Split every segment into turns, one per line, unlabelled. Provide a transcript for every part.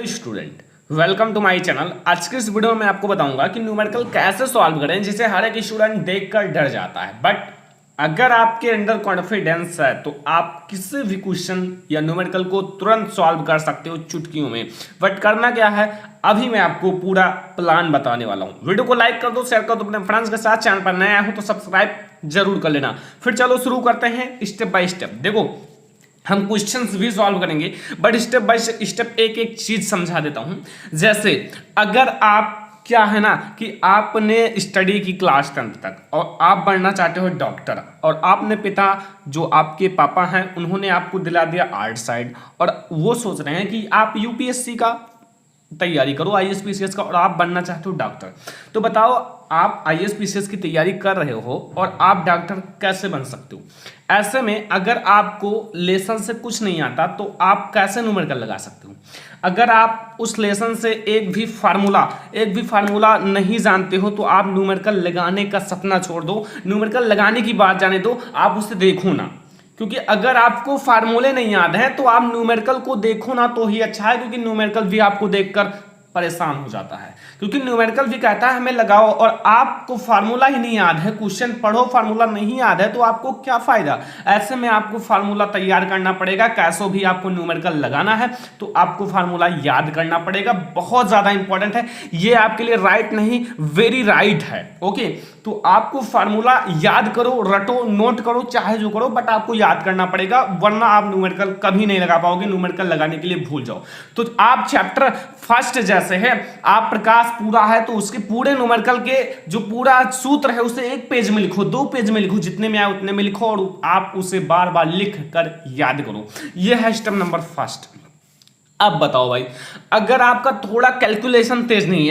Student, welcome to my channel. आज के इस वीडियो में मैं आपको बताऊंगा कि न्यूमेरिकल कैसे सॉल्व करें जिसे हर एक स्टूडेंट देखकर डर जाता है। बट अगर आपके अंदर कॉन्फिडेंस है तो आप किसी भी क्वेश्चन या न्यूमेरिकल को तुरंत सॉल्व कर सकते हो चुटकियों में। बट करना क्या है, अभी मैं आपको पूरा प्लान बताने वाला हूं। वीडियो को लाइक कर दो, शेयर कर दो अपने फ्रेंड्स के साथ। चैनल पर नया हो तो सब्सक्राइब जरूर कर लेना। फिर चलो शुरू करते हैं स्टेप बाय स्टेप। देखो, हम क्वेश्चंस भी सॉल्व करेंगे बट स्टेप बाय स्टेप एक एक चीज समझा देता हूं। जैसे अगर आप क्या है ना कि आपने स्टडी की क्लास 10th तक और आप बनना चाहते हो डॉक्टर, और आपने पिता जो आपके पापा हैं उन्होंने आपको दिला दिया आर्ट साइड, और वो सोच रहे हैं कि आप यूपीएससी का तैयारी करो, आईएएस पीसीएस का, और आप बनना चाहते हो डॉक्टर। तो बताओ, आप आईएएस पीसीएस की तैयारी कर रहे हो और आप डॉक्टर कैसे बन सकते हो? ऐसे में अगर आपको लेसन से कुछ नहीं आता तो आप कैसे न्यूमेरिकल लगा सकते हो? अगर आप उस लेसन से एक भी फार्मूला नहीं जानते हो तो आप न्यूमेरिकल लगाने का सपना छोड़ दो। न्यूमेरिकल लगाने की बात जाने दो, आप उसे देखो ना। क्योंकि अगर आपको फार्मूले नहीं याद है तो आप न्यूमेरिकल को देखो ना तो ही अच्छा है, क्योंकि न्यूमेरिकल भी आपको देखकर परेशान हो जाता है। क्योंकि न्यूमेरिकल भी कहता है हमें लगाओ, और आपको फार्मूला ही नहीं याद है, क्वेश्चन पढ़ो फार्मूला नहीं याद है तो आपको क्या फायदा? ऐसे में आपको फार्मूला तैयार करना पड़ेगा। कैसो भी आपको न्यूमेरिकल लगाना है तो आपको फार्मूला याद करना पड़ेगा। बहुत ज्यादा इंपॉर्टेंट है ये, आपके लिए राइट नहीं वेरी राइट है। ओके, तो आपको फार्मूला याद करो, रटो, नोट करो, चाहे जो करो, बट आपको याद करना पड़ेगा, वरना आप न्यूमेरिकल कभी नहीं लगा पाओगे। न्यूमेरिकल लगाने के लिए भूल जाओ। तो आप चैप्टर फर्स्ट जैसे है, आप प्रकाश पूरा है तो उसके पूरे न्यूमेरिकल के जो पूरा सूत्र है उसे एक पेज में लिखो, 2 पेज में लिखो, जितने में आए उतने में लिखो, और आप उसे बार बार लिख कर याद करो। यह है स्टेप नंबर फर्स्ट। अब बताओ भाई, अगर आपका थोड़ा कैलकुलेशन तेज नहीं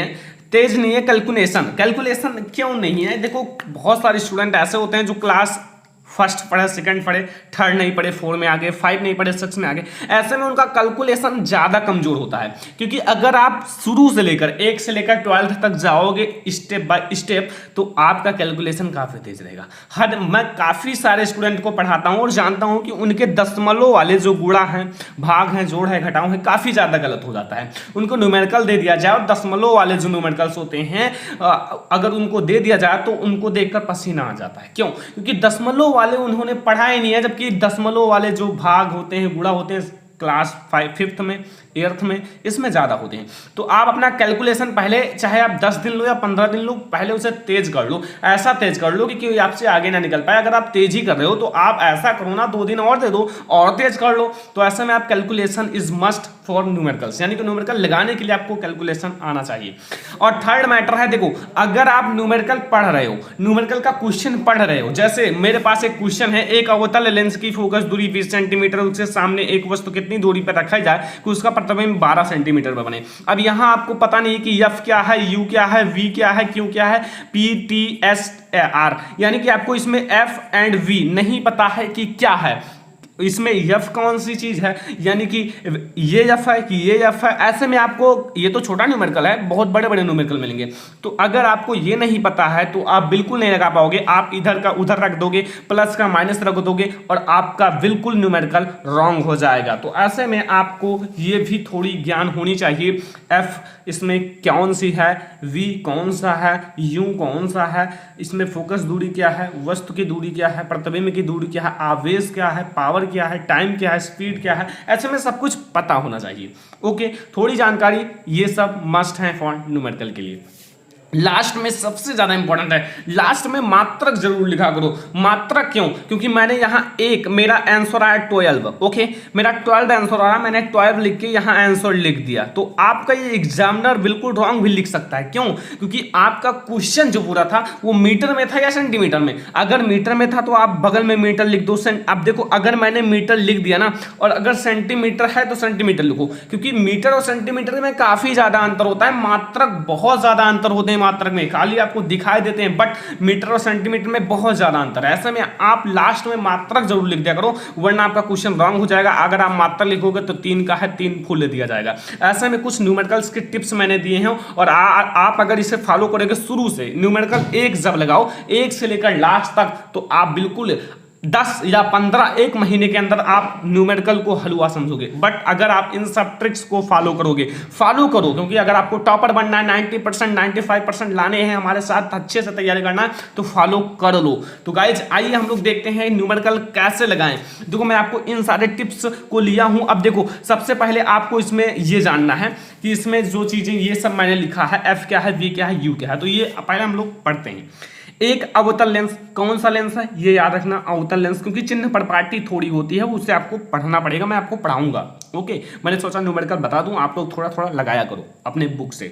है, कैलकुलेशन क्यों नहीं है? देखो, बहुत सारे स्टूडेंट ऐसे होते हैं जो क्लास फर्स्ट पढ़े, सेकंड पढ़े, थर्ड नहीं पढ़े, 4 में आगे, 5 नहीं पढ़े, 6 में आगे। ऐसे में उनका कैलकुलेशन ज्यादा कमजोर होता है। क्योंकि अगर आप शुरू से लेकर 1 से लेकर 12th तक जाओगे स्टेप बाय स्टेप तो आपका कैलकुलेशन काफी तेज रहेगा। मैं काफी सारे स्टूडेंट को पढ़ाता हूं और जानता हूं कि उनके दशमलव वाले जो गुणा हैं, भाग हैं, जोड़ है, घटाव है, काफी ज्यादा गलत हो जाता है। उनको न्यूमेरिकल दे दिया जाए और दशमलव वाले जो न्यूमेरिकल्स होते हैं अगर उनको दे दिया जाए तो उनको देखकर पसीना आ जाता है। क्यों? क्योंकि दशमलव वाले उन्होंने पढ़ा ही नहीं है, जबकि दशमलव वाले जो भाग होते हैं, गुणा होते हैं, क्लास 5th में, 8th में, इसमें ज्यादा होते हैं। तो आप अपना कैलकुलेशन पहले, चाहे आप 10 दिन लो या 15 दिन लो, पहले उसे तेज कर लो। ऐसा तेज कर लो कि कोई आपसे आगे ना निकल पाए। अगर आप तेज ही कर रहे हो तो आप ऐसा करो ना, 2 दिन और दे दो और तेज कर लो। तो ऐसे में आप calculation is must for numericals, यानी कि न्यूमेरिकल लगाने के लिए आपको कैलकुलेशन आना चाहिए। और थर्ड मैटर है, देखो, अगर आप न्यूमेरिकल पढ़ रहे हो, न्यूमेरिकल का क्वेश्चन पढ़ रहे हो, जैसे मेरे पास एक क्वेश्चन है, एक अवतल लेंस की फोकस दूरी 20 सेंटीमीटर, उसके सामने एक वस्तु कितनी दूरी पर रखा जाए कि उसका प्रतिबिंब 12 सेंटीमीटर पर बने। अब यहां आपको पता नहीं कि एफ क्या है, यू क्या है, वी क्या है, क्यू क्या है, पी टी एस आर, यानी कि आपको इसमें एफ एंड वी नहीं पता है कि क्या है, इसमें एफ कौन सी चीज है, यानी कि ये एफ है कि ये एफ है। ऐसे में आपको, ये तो छोटा न्यूमेरिकल है, बहुत बड़े बड़े न्यूमेरिकल मिलेंगे। तो अगर आपको ये नहीं पता है तो आप बिल्कुल नहीं लगा पाओगे। आप इधर का उधर रख दोगे, प्लस का माइनस रख दोगे, और आपका बिल्कुल न्यूमेरिकल रॉन्ग हो जाएगा। तो ऐसे में आपको ये भी थोड़ी ज्ञान होनी चाहिए। एफ इसमें कौन सी है, वी कौन सा है, यू कौन सा है, इसमें फोकस दूरी क्या है, वस्तु की दूरी क्या है, प्रतिबिंब की दूरी क्या है, आवेश क्या है, पावर क्या है, टाइम क्या है, स्पीड क्या है। ऐसे में सब कुछ पता होना चाहिए। ओके, थोड़ी जानकारी ये सब मस्ट है फॉर न्यूमेरिकल के लिए। लास्ट में सबसे ज्यादा इंपॉर्टेंट है, लास्ट में मात्रक जरूर लिखा करो। मात्रक क्यों? क्योंकि मैंने यहां मेरा आंसर आया 12। ओके, मेरा 12 आंसर आया, मैंने 12 लिख के यहां आंसर लिख दिया। तो आपका ये एग्जामिनर बिल्कुल रॉन्ग भी लिख सकता है। क्यों? क्योंकि आपका क्वेश्चन जो पूरा था वो मीटर में था या सेंटीमीटर में। अगर मीटर में था तो आप बगल में मीटर लिख दो। अब देखो, अगर मैंने मीटर लिख दिया ना, और अगर सेंटीमीटर है तो सेंटीमीटर लिखो, क्योंकि मीटर और सेंटीमीटर में काफी ज्यादा अंतर होता है। मात्रक बहुत ज्यादा अंतर होते हैं, मात्रक में खाली आपको दिखाई देते हैं, बट मीटर और सेंटीमीटर में बहुत ज्यादा अंतर है। ऐसे में आप लास्ट में मात्रक जरूर लिख दिया करो, वरना आपका क्वेश्चन रॉन्ग हो जाएगा। अगर आप मात्रक लिखोगे तो 3 का है 3 फुल दिया जाएगा। ऐसे में कुछ न्यूमेरिकल्स के टिप्स मैंने दिए हैं, और आप अगर इसे फॉलो करोगे शुरू से, न्यूमेरिकल 1 जब लगाओ, 1 से लेकर लास्ट तक, तो आप बिल्कुल 10 या 15 एक महीने के अंदर आप न्यूमेरिकल को हलवा समझोगे। बट अगर आप इन सब ट्रिक्स को फॉलो करोगे, फॉलो करो, क्योंकि अगर आपको टॉपर बनना है, 90% 95% लाने हैं, हमारे साथ अच्छे से तैयारी करना है, तो फॉलो कर लो। तो गाइज आइए हम लोग देखते हैं न्यूमेरिकल कैसे लगाएं। देखो मैं आपको इन सारे टिप्स को लिया हूं। अब देखो सबसे पहले आपको इसमें ये जानना है कि इसमें जो चीजें ये सब मैंने लिखा है, एफ क्या है, वी क्या है, यू क्या है, तो ये पहले हम लोग पढ़ते हैं। एक अवतल लेंस, कौन सा लेंस है ये याद रखना, अवतल लेंस, क्योंकि चिन्ह पर पार्टी थोड़ी होती है, उससे आपको पढ़ना पड़ेगा, मैं आपको पढ़ाऊंगा। ओके, मैंने सोचा न्यूमेरिकल बता दूं, आप लोग थोड़ा थोड़ा लगाया करो अपने बुक से।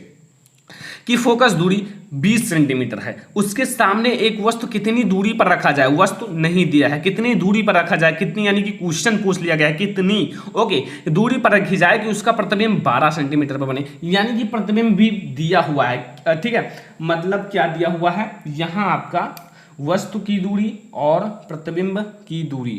कि फोकस दूरी 20 सेंटीमीटर है, उसके सामने एक वस्तु कितनी दूरी पर रखा जाए, वस्तु नहीं दिया है, कितनी दूरी पर रखा जाए, कितनी, यानी कि क्वेश्चन पूछ लिया गया है कितनी, ओके, दूरी पर रखी जाए कि उसका प्रतिबिंब 12 सेंटीमीटर पर बने, यानी कि प्रतिबिंब भी दिया हुआ है। ठीक है, मतलब क्या दिया हुआ है, यहां आपका वस्तु की दूरी और प्रतिबिंब की दूरी,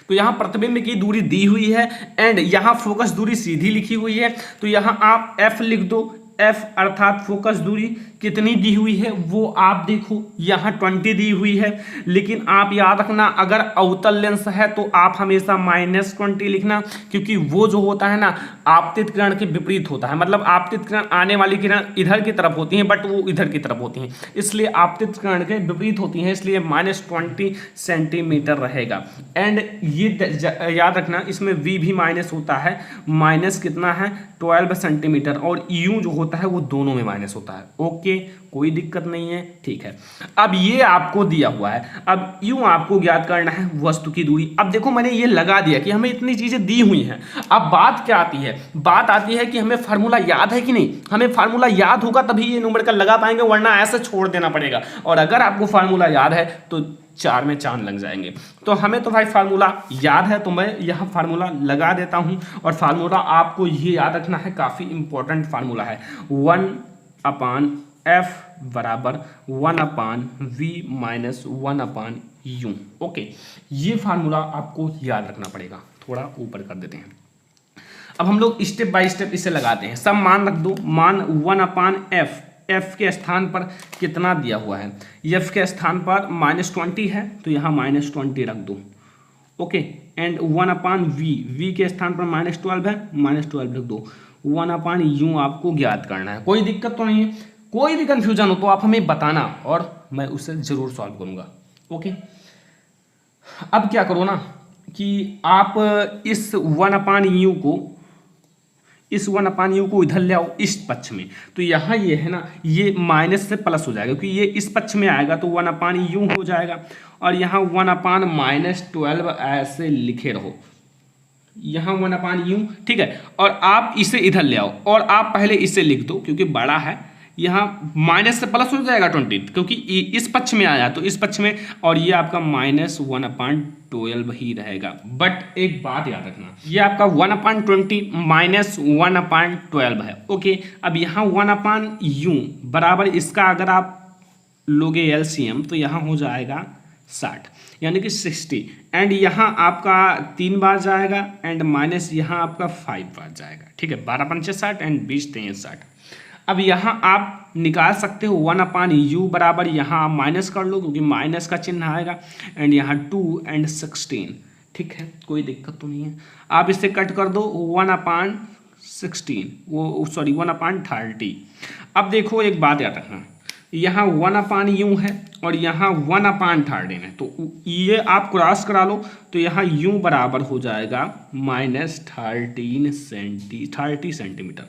तो यहां प्रतिबिंब की दूरी दी हुई है एंड यहां फोकस दूरी सीधी लिखी हुई है, तो यहां आप एफ लिख दो। एफ अर्थात फोकस दूरी कितनी दी हुई है वो आप देखो, यहां 20 दी हुई है, लेकिन आप याद रखना अगर अवतल लेंस है तो आप हमेशा -20 लिखना, क्योंकि वो जो होता है ना आपतित किरण के विपरीत होता है, मतलब आपतित किरण आने वाली किरण इधर की तरफ होती है बट वो इधर की तरफ होती हैं, इसलिए आपतित किरण के विपरीत होती हैं, इसलिए -20 सेंटीमीटर रहेगा। एंड ये याद रखना इसमें v भी माइनस होता है, माइनस कितना है 12 सेंटीमीटर, और u जो होता है वो दोनों में माइनस होता है। ओके, कोई दिक्कत नहीं है, ठीक है। अब ये आपको दिया हुआ है, अब यूं आपको ज्ञात करना है वस्तु की दूरी। अब देखो मैंने ये लगा दिया कि हमें इतनी चीजें दी हुई हैं। अब बात क्या आती है, बात आती है कि हमें फार्मूला याद है कि नहीं। हमें फार्मूला याद होगा तभी ये न्यूमेरिकल लगा पाएंगे, वरना ऐसे छोड़ देना पड़ेगा। और अगर आपको फार्मूला याद है तो 4 में चांद लग जाएंगे। तो हमें तो भाई फार्मूला याद है, तो मैं यहाँ फार्मूला लगा देता हूँ। और फार्मूला आपको ये याद रखना है, काफ़ी इंपॉर्टेंट फार्मूला है, 1/f बराबर 1/v माइनस 1/u। ओके, ये फार्मूला आपको याद रखना पड़ेगा। थोड़ा ऊपर कर देते हैं। अब हम लोग स्टेप बाय स्टेप इसे लगाते हैं। सब मान रख दो, मान 1/f, एफ के स्थान पर कितना दिया हुआ है, एफ के स्थान पर -20 है, तो यहाँ -20 रख दो। ओके, एंड 1/v, v के स्थान पर -12 है, -12 रख दो। 1/u आपको ज्ञात करना है। कोई दिक्कत तो नहीं है, कोई भी कंफ्यूजन हो तो आप हमें बताना और मैं उसे जरूर सॉल्व करूंगा। ओके, अब क्या करो ना कि आप इस 1/u को, इस 1/u को इधर ले आओ इस पक्ष में, तो यहाँ ये है ना, ये माइनस से प्लस हो जाएगा, क्योंकि ये इस पक्ष में आएगा तो 1/u हो जाएगा, और यहाँ 1/-12 ऐसे लिखे रहो, यहाँ 1/u, ठीक है। और आप इसे इधर ले आओ और आप पहले इसे लिख दो, क्योंकि बड़ा है, यहाँ माइनस से प्लस हो जाएगा 20, क्योंकि इस पक्ष में आया तो इस पक्ष में, और ये आपका -1/12 ही रहेगा। बट एक बात याद रखना, ये आपका 1/20 माइनस 1/12 है। ओके, अब यहाँ 1/u बराबर इसका अगर आप लोगे एलसीएम तो यहाँ हो जाएगा 60, यानी कि 60, एंड यहाँ आपका 3 बार जाएगा एंड माइनस यहाँ आपका 5 बार जाएगा, ठीक है। 12×5 60 एंड 20×3 60। अब यहाँ आप निकाल सकते हो 1/u बराबर, यहाँ आप माइनस कर लो क्योंकि माइनस का चिन्ह आएगा, एंड यहाँ 2 एंड 16, ठीक है, कोई दिक्कत तो नहीं है। आप इसे कट कर दो 1/16, वो सॉरी 1/30। अब देखो एक बात याद रखना, यहाँ 1/u है और यहाँ 1/13 है, तो ये आप क्रॉस करा लो तो यहाँ u बराबर हो जाएगा -30 सेंटीमीटर।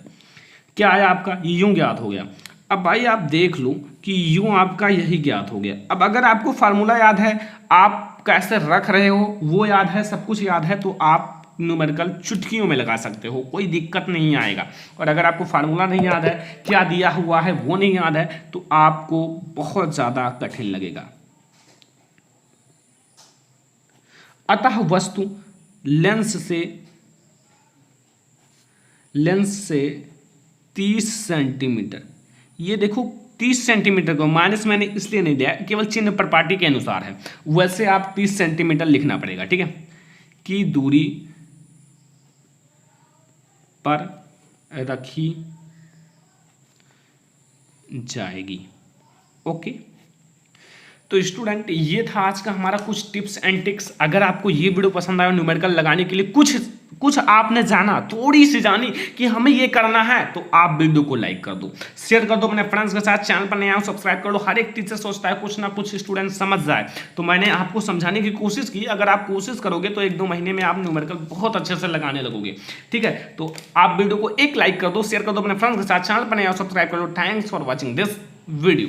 क्या आया आपका, यूं ज्ञात हो गया। अब भाई आप देख लो कि यूं आपका यही ज्ञात हो गया। अब अगर आपको फार्मूला याद है, आप कैसे रख रहे हो वो याद है, सब कुछ याद है, तो आप न्यूमेरिकल चुटकियों में लगा सकते हो, कोई दिक्कत नहीं आएगा। और अगर आपको फार्मूला नहीं याद है, क्या दिया हुआ है वो नहीं याद है, तो आपको बहुत ज़्यादा कठिन लगेगा। अतः वस्तु लेंस से 30 सेंटीमीटर, ये देखो 30 सेंटीमीटर को माइनस मैंने इसलिए नहीं दिया, केवल चिन्ह पर पार्टी के अनुसार है, वैसे आप 30 सेंटीमीटर लिखना पड़ेगा, ठीक है, की दूरी पर रखी जाएगी। ओके, तो स्टूडेंट ये था आज का हमारा कुछ टिप्स एंड ट्रिक्स। अगर आपको ये वीडियो पसंद आया न्यूमेरिकल लगाने के लिए कुछ आपने जाना, थोड़ी सी जानी कि हमें ये करना है, तो आप वीडियो को लाइक कर दो, शेयर कर दो अपने फ्रेंड्स के साथ। चैनल पर नया हो सब्सक्राइब कर लो। हर एक टीचर सोचता है कुछ ना कुछ स्टूडेंट समझ जाए, तो मैंने आपको समझाने की कोशिश की। अगर आप कोशिश करोगे तो 1-2 महीने में आप न्यूमेरिकल बहुत अच्छे से लगाने लगोगे। ठीक है, तो आप वीडियो को एक लाइक कर दो, शेयर कर दो अपने फ्रेंड्स के साथ। चैनल पर नया हो सब्सक्राइब कर लो। Thanks for watching this video.